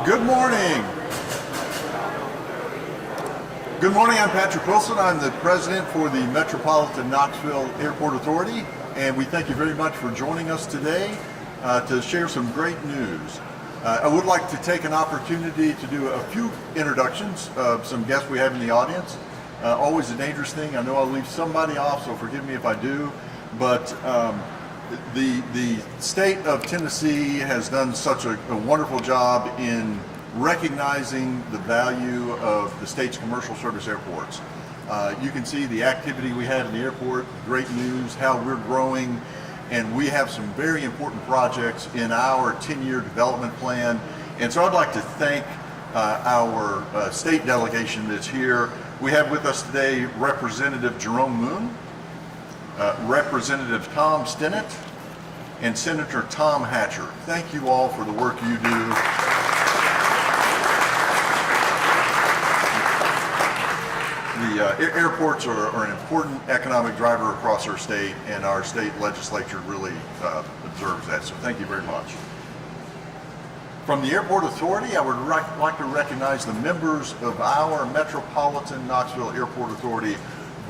Good morning. Good morning, I'm Patrick Wilson. I'm the president for the Metropolitan Knoxville Airport Authority, and we thank you very much for joining us today to share some great news. I would like to take an opportunity to do a few introductions of some guests we have in the audience. Always a dangerous thing. I know I'll leave somebody off, so forgive me if I do, but the state of Tennessee has done such a wonderful job in recognizing the value of the state's commercial service airports. You can see the activity we have in the airport, great news, how we're growing, and we have some very important projects in our 10-year development plan. And so I'd like to thank our state delegation that's here. We have with us today Representative Jerome Moon, Representative Tom Stinnett, and Senator Tom Hatcher. Thank you all for the work you do. The airports are an important economic driver across our state, and our state legislature really observes that, so thank you very much. From the Airport Authority, I would like to recognize the members of our Metropolitan Knoxville Airport Authority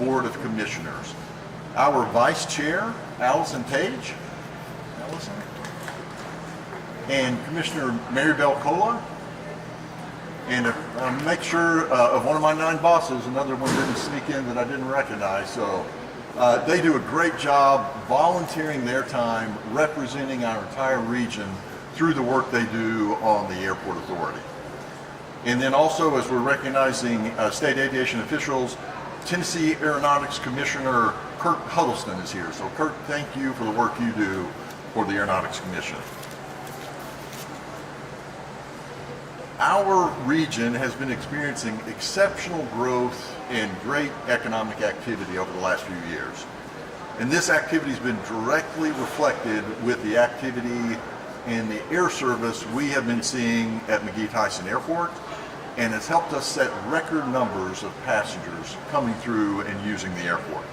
Board of Commissioners. Our Vice Chair, Allison Page, and Commissioner Mary Bell Cola, and make sure of one of my 9 bosses, another one didn't sneak in that I didn't recognize, so they do a great job volunteering their time, representing our entire region through the work they do on the Airport Authority. And then also, as we're recognizing state aviation officials, Tennessee Aeronautics Commissioner Kurt Huddleston is here. So Kurt, thank you for the work you do for the Aeronautics Commission. Our region has been experiencing exceptional growth and great economic activity over the last few years. And this activity has been directly reflected with the activity and the air service we have been seeing at McGhee Tyson Airport, and it's helped us set record numbers of passengers coming through and using the airport.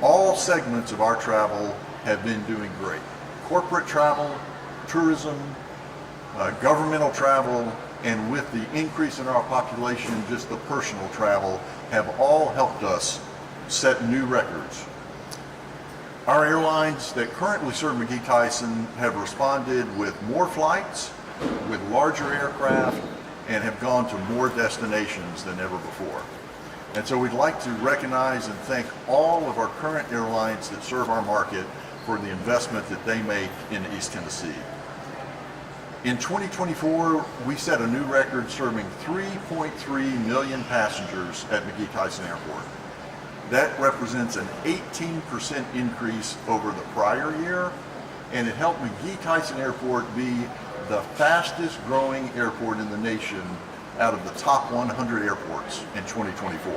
All segments of our travel have been doing great. Corporate travel, tourism, governmental travel, and with the increase in our population, just the personal travel have all helped us set new records. Our airlines that currently serve McGhee Tyson have responded with more flights, with larger aircraft, and have gone to more destinations than ever before. And so we'd like to recognize and thank all of our current airlines that serve our market for the investment that they make in East Tennessee. In 2024, we set a new record serving 3.3 million passengers at McGhee Tyson Airport. That represents an 18% increase over the prior year, and it helped McGhee Tyson Airport be the fastest growing airport in the nation out of the top 100 airports in 2024.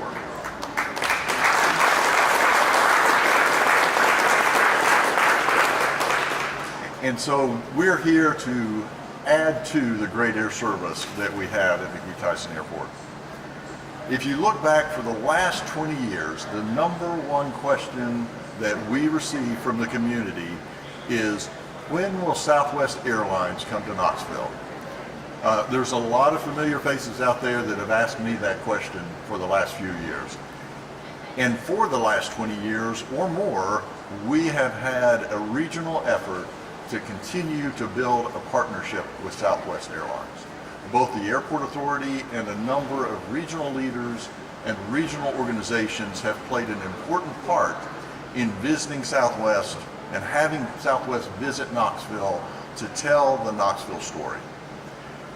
And so we're here to add to the great air service that we have at McGhee Tyson Airport. If you look back for the last 20 years, the number one question that we receive from the community is, when will Southwest Airlines come to Knoxville? There's a lot of familiar faces out there that have asked me that question for the last few years. And for the last 20 years or more, we have had a regional effort to continue to build a partnership with Southwest Airlines. Both the Airport Authority and a number of regional leaders and regional organizations have played an important part in visiting Southwest and having Southwest visit Knoxville to tell the Knoxville story.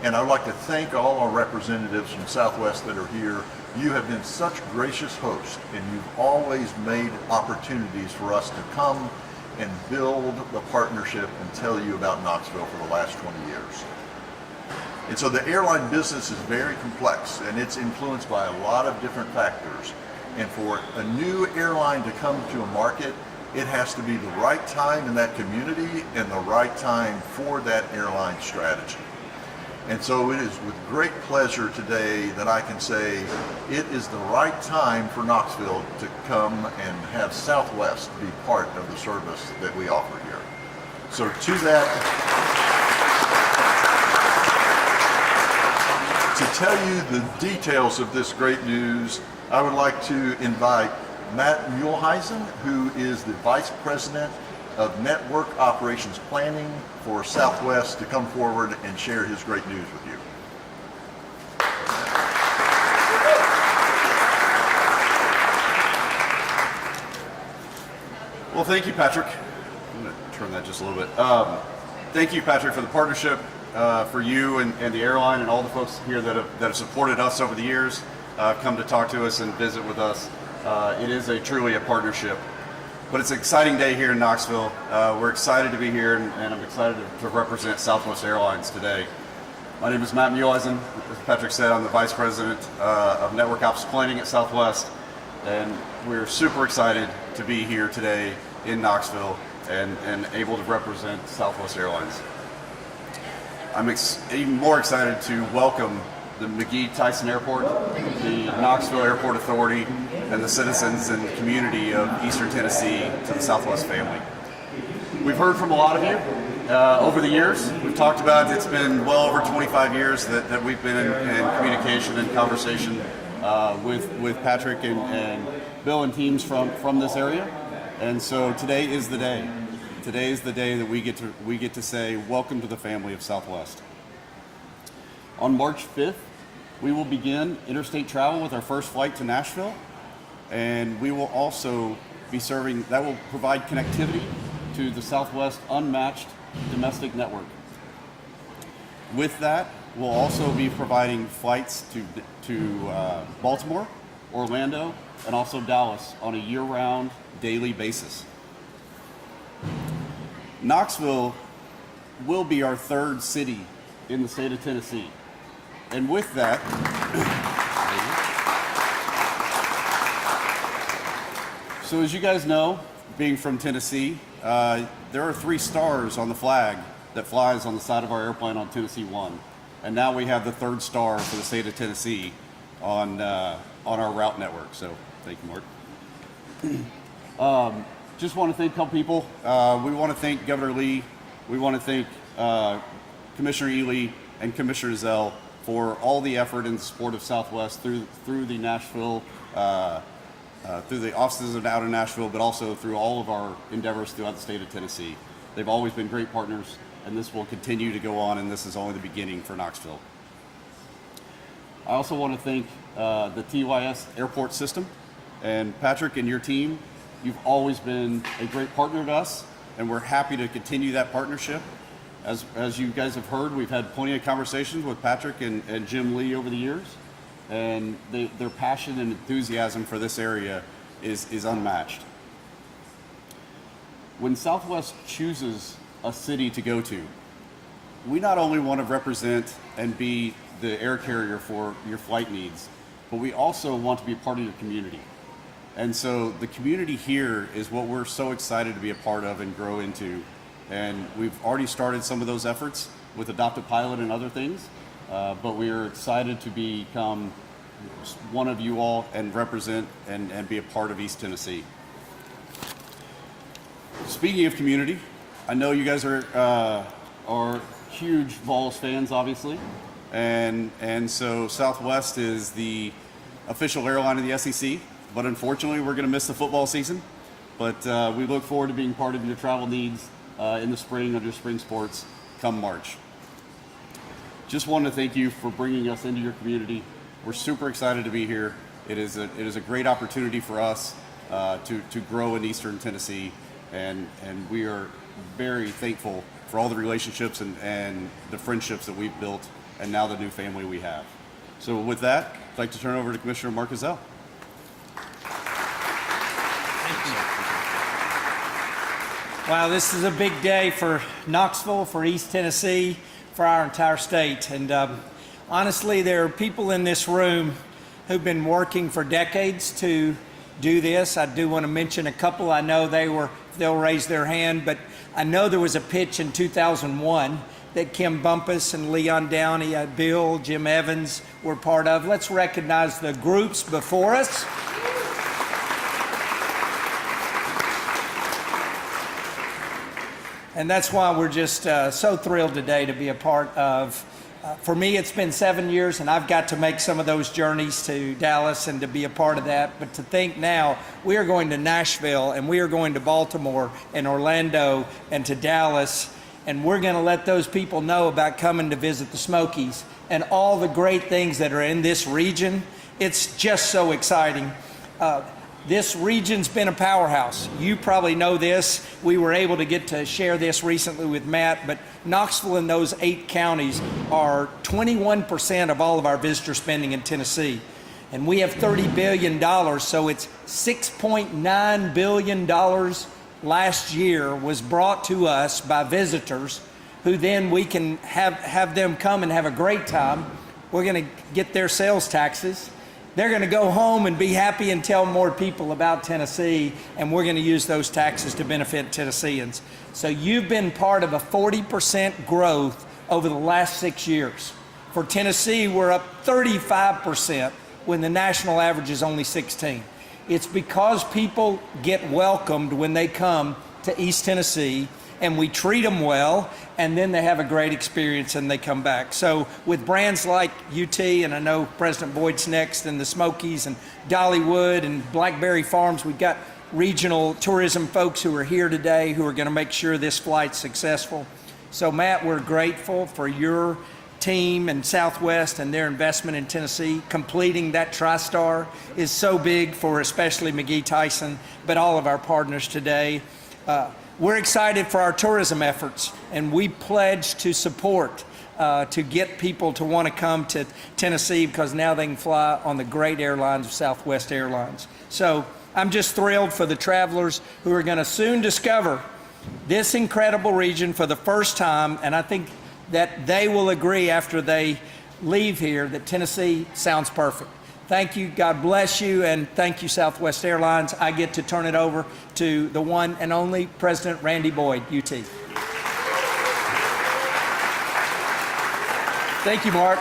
And I'd like to thank all our representatives from Southwest that are here. You have been such gracious hosts, and you've always made opportunities for us to come and build the partnership and tell you about Knoxville for the last 20 years. And so the airline business is very complex, and it's influenced by a lot of different factors. And for a new airline to come to a market, it has to be the right time in that community and the right time for that airline strategy. And so it is with great pleasure today that I can say it is the right time for Knoxville to come and have Southwest be part of the service that we offer here. So to that, to tell you the details of this great news, I would like to invite Matt Muehlheisen, who is the Vice President of Network Operations Planning for Southwest, to come forward and share his great news with you. Well, thank you, Patrick. I'm going to turn that just a little bit. Thank you, Patrick, for the partnership, for you and the airline and all the folks here that have supported us over the years, come to talk to us and visit with us. It is truly a partnership. But it's an exciting day here in Knoxville. We're excited to be here, and I'm excited to represent Southwest Airlines today. My name is Matt Muehlheisen. As Patrick said, I'm the Vice President of Network Ops Planning at Southwest, and we're super excited to be here today in Knoxville and able to represent Southwest Airlines. I'm even more excited to welcome the McGhee Tyson Airport, the Knoxville Airport Authority, and the citizens and community of Eastern Tennessee to the Southwest family. We've heard from a lot of you over the years. We've talked about it's been well over 25 years that we've been in communication and conversation with Patrick and Bill and teams from this area. And so today is the day. Today is the day that we get to say welcome to the family of Southwest. On March 5th, we will begin interstate travel with our first flight to Nashville, and we will also be serving, that will provide connectivity to the Southwest unmatched domestic network. With that, we'll also be providing flights to Baltimore, Orlando, and also Dallas on a year-round daily basis. Knoxville will be our third city in the state of Tennessee. And with that, so as you guys know, being from Tennessee, there are 3 stars on the flag that flies on the side of our airplane on Tennessee 1. And now we have the 3rd star for the state of Tennessee on our route network. So thank you, Mark. Just want to thank a couple people. We want to thank Governor Lee. We want to thank Commissioner Ely and Commissioner Zell for all the effort and support of Southwest through the Nashville, through the offices out in Nashville, but also through all of our endeavors throughout the state of Tennessee. They've always been great partners, and this will continue to go on, and this is only the beginning for Knoxville. I also want to thank the TYS airport system, and Patrick and your team. You've always been a great partner to us, and we're happy to continue that partnership. As you guys have heard, we've had plenty of conversations with Patrick and Jim Lee over the years, and their passion and enthusiasm for this area is unmatched. When Southwest chooses a city to go to, we not only want to represent and be the air carrier for your flight needs, but we also want to be a part of your community. And so the community here is what we're so excited to be a part of and grow into. And we've already started some of those efforts with Adopt a Pilot and other things, but we are excited to become one of you all and represent and be a part of East Tennessee. Speaking of community, I know you guys are huge Vols fans, obviously, and so Southwest is the official airline of the SEC, but unfortunately we're going to miss the football season. But we look forward to being part of your travel needs in the spring under spring sports come March. Just wanted to thank you for bringing us into your community. We're super excited to be here. It is a great opportunity for us to grow in Eastern Tennessee, and we are very thankful for all the relationships and the friendships that we've built, and now the new family we have. So with that, I'd like to turn it over to Commissioner Mark Zell. Wow, this is a big day for Knoxville, for East Tennessee, for our entire state. And honestly, there are people in this room who've been working for decades to do this. I do want to mention a couple. I know they'll raise their hand, but I know there was a pitch in 2001 that Kim Bumpus and Leon Downey, Bill, Jim Evans were part of. Let's recognize the groups before us. And that's why we're just so thrilled today to be a part of For me, it's been 7 years, and I've got to make some of those journeys to Dallas and to be a part of that. But to think now, we are going to Nashville, and we are going to Baltimore and Orlando and to Dallas, and we're going to let those people know about coming to visit the Smokies and all the great things that are in this region. It's just so exciting. This region's been a powerhouse. You probably know this. We were able to get to share this recently with Matt, but Knoxville and those 8 counties are 21% of all of our visitor spending in Tennessee. And we have $30 billion, so it's $6.9 billion last year was brought to us by visitors who then we can have them come and have a great time. We're gonna get their sales taxes. They're going to go home and be happy and tell more people about Tennessee, and we're going to use those taxes to benefit Tennesseans. So you've been part of a 40% growth over the last 6 years. For Tennessee, we're up 35% when the national average is only 16. It's because people get welcomed when they come to East Tennessee, and we treat them well, and then they have a great experience and they come back. So with brands like UT, and I know President Boyd's next, and the Smokies and Dollywood and Blackberry Farms, we've got regional tourism folks who are here today who are going to make sure this flight's successful. So Matt, we're grateful for your team and Southwest and their investment in Tennessee. Completing that TriStar is so big for especially McGhee Tyson, but all of our partners today. We're excited for our tourism efforts, and we pledge to support to get people to want to come to Tennessee because now they can fly on the great airlines of Southwest Airlines. So I'm just thrilled for the travelers who are going to soon discover this incredible region for the first time, and I think that they will agree after they leave here that Tennessee sounds perfect. Thank you, God bless you, and thank you, Southwest Airlines. I get to turn it over to the one and only President Randy Boyd, UT. Thank you, Mark.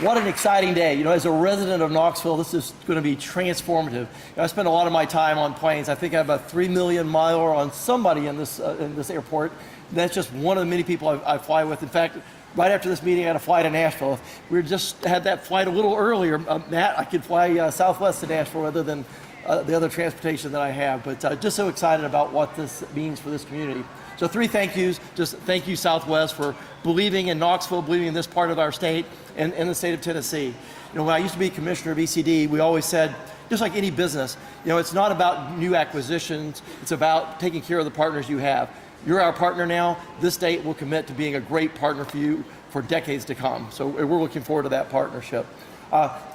What an exciting day. You know, as a resident of Knoxville, this is going to be transformative. You know, I spend a lot of my time on planes. I think I have a 3 million miler on somebody in this airport. That's just one of the many people I fly with. In fact, right after this meeting, I had a flight to Nashville. We just had that flight a little earlier. Matt, I could fly Southwest to Nashville rather than the other transportation that I have. But just so excited about what this means for this community. So 3 thank yous. Just thank you, Southwest, for believing in Knoxville, believing in this part of our state and in the state of Tennessee. You know, when I used to be commissioner of ECD, we always said, just like any business, you know, it's not about new acquisitions. It's about taking care of the partners you have. You're our partner now. This state will commit to being a great partner for you for decades to come. So we're looking forward to that partnership.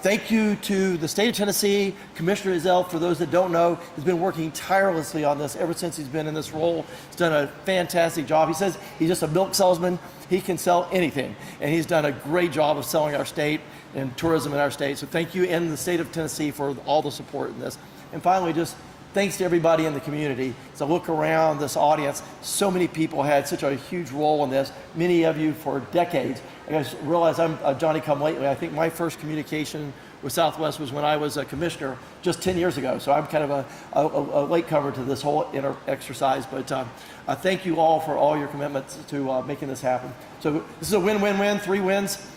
Thank you to the state of Tennessee. Commissioner Ezell, for those that don't know, has been working tirelessly on this ever since he's been in this role. He's done a fantastic job. He says he's just a milk salesman. He can sell anything. And he's done a great job of selling our state and tourism in our state. So thank you and the state of Tennessee for all the support in this. And finally, just thanks to everybody in the community. As I look around this audience, so many people had such a huge role in this, many of you for decades. I just realize I'm Johnny come lately. I think my first communication with Southwest was when I was a commissioner just 10 years ago. So I'm kind of a latecomer to this whole exercise. But thank you all for all your commitments to making this happen. So this is a win-win-win, 3 wins.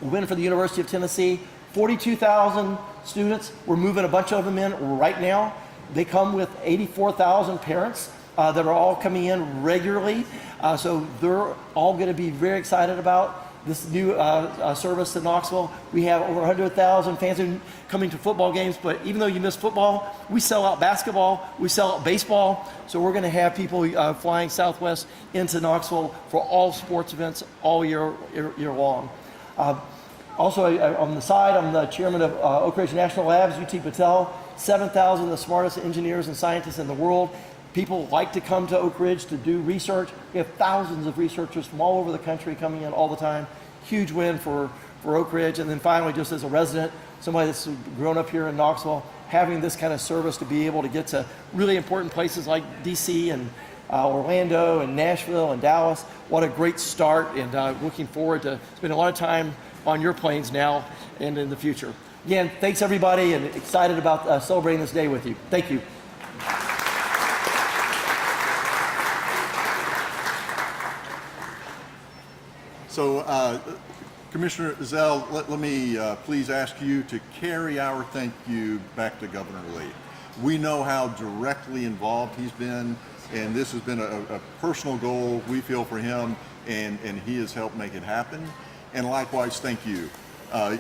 A win for the University of Tennessee. 42,000 students. We're moving a bunch of them in right now. They come with 84,000 parents that are all coming in regularly. So they're all going to be very excited about this new service in Knoxville. We have over 100,000 fans coming to football games, but even though you miss football, we sell out basketball, we sell out baseball. So we're going to have people flying Southwest into Knoxville for all sports events all year long. Also, on the side, I'm the chairman of Oak Ridge National Labs, UT Patel. 7,000 of the smartest engineers and scientists in the world. People like to come to Oak Ridge to do research. We have thousands of researchers from all over the country coming in all the time. Huge win for Oak Ridge. And then finally, just as a resident, somebody that's grown up here in Knoxville, having this kind of service to be able to get to really important places like DC and Orlando and Nashville and Dallas. What a great start, and looking forward to spending a lot of time on your planes now and in the future. Again, thanks everybody, and excited about celebrating this day with you. Thank you. So Commissioner Zell, let me please ask you to carry our thank you back to Governor Lee. We know how directly involved he's been, and this has been a personal goal we feel for him, and he has helped make it happen. And likewise, thank you.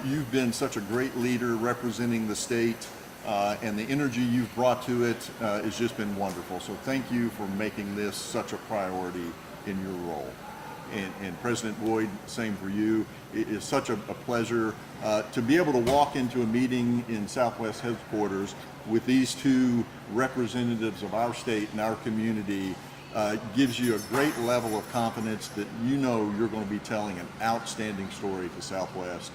You've been such a great leader representing the state, and the energy you've brought to it has just been wonderful. So thank you for making this such a priority in your role. And President Boyd, same for you. It is such a pleasure to be able to walk into a meeting in Southwest headquarters with these two representatives of our state and our community. Gives you a great level of confidence that you know you're going to be telling an outstanding story to Southwest,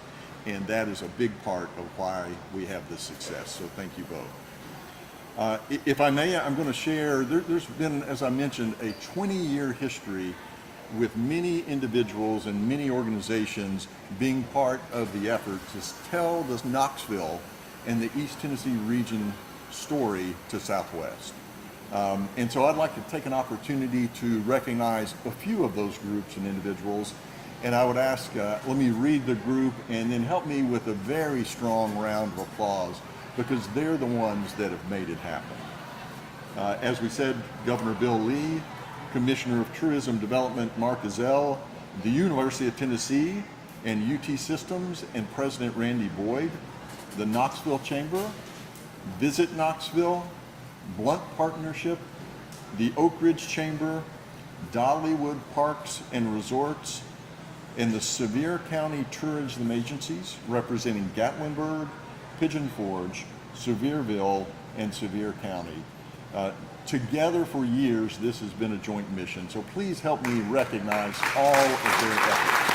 and that is a big part of why we have this success. So thank you both. If I may, I'm going to share, there's been, as I mentioned, a 20-year history with many individuals and many organizations being part of the effort to tell the Knoxville and the East Tennessee region story to Southwest. And so I'd like to take an opportunity to recognize a few of those groups and individuals. And I would ask, let me read the group and then help me with a very strong round of applause, because they're the ones that have made it happen. As we said, Governor Bill Lee, Commissioner of Tourism Development Mark Ezell, the University of Tennessee and UT Systems and President Randy Boyd, the Knoxville Chamber, Visit Knoxville, Blunt Partnership, the Oak Ridge Chamber, Dollywood Parks and Resorts, and the Sevier County Tourism Agencies representing Gatlinburg, Pigeon Forge, Sevierville, and Sevier County. Together for years, this has been a joint mission, so please help me recognize all of their efforts.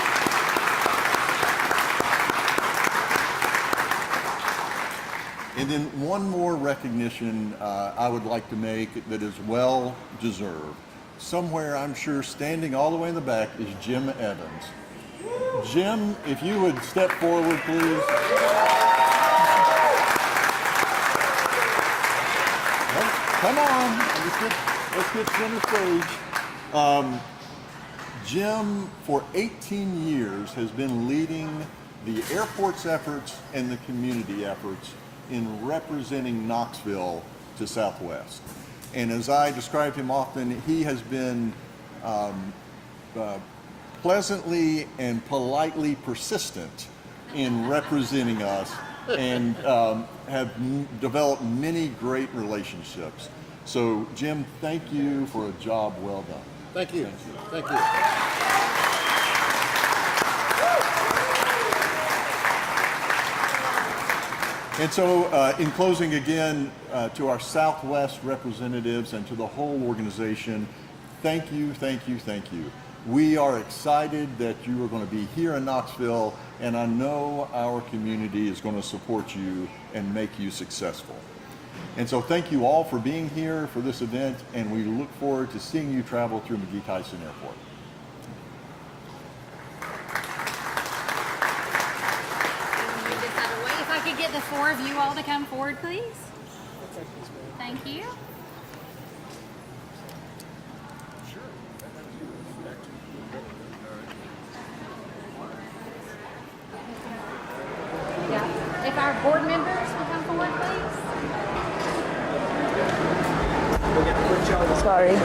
And then one more recognition I would like to make that is well deserved. Somewhere, I'm sure, standing all the way in the back is Jim Evans. Jim, if you would step forward, please. Come on, let's get center stage. Jim, for 18 years, has been leading the airport's efforts and the community efforts in representing Knoxville to Southwest. And as I describe him often, he has been pleasantly and politely persistent in representing us, and have developed many great relationships. So Jim, thank you for a job well done. Thank you. Thank you. And so in closing again, to our Southwest representatives and to the whole organization, thank you, thank you, thank you. We are excited that you are going to be here in Knoxville, and I know our community is going to support you and make you successful. And so thank you all for being here for this event, and we look forward to seeing you travel through McGhee Tyson Airport. Move this out of the way. If I could get the four of you all to come forward, please. Thank you. Yeah. If our board members will come forward, please. Sorry.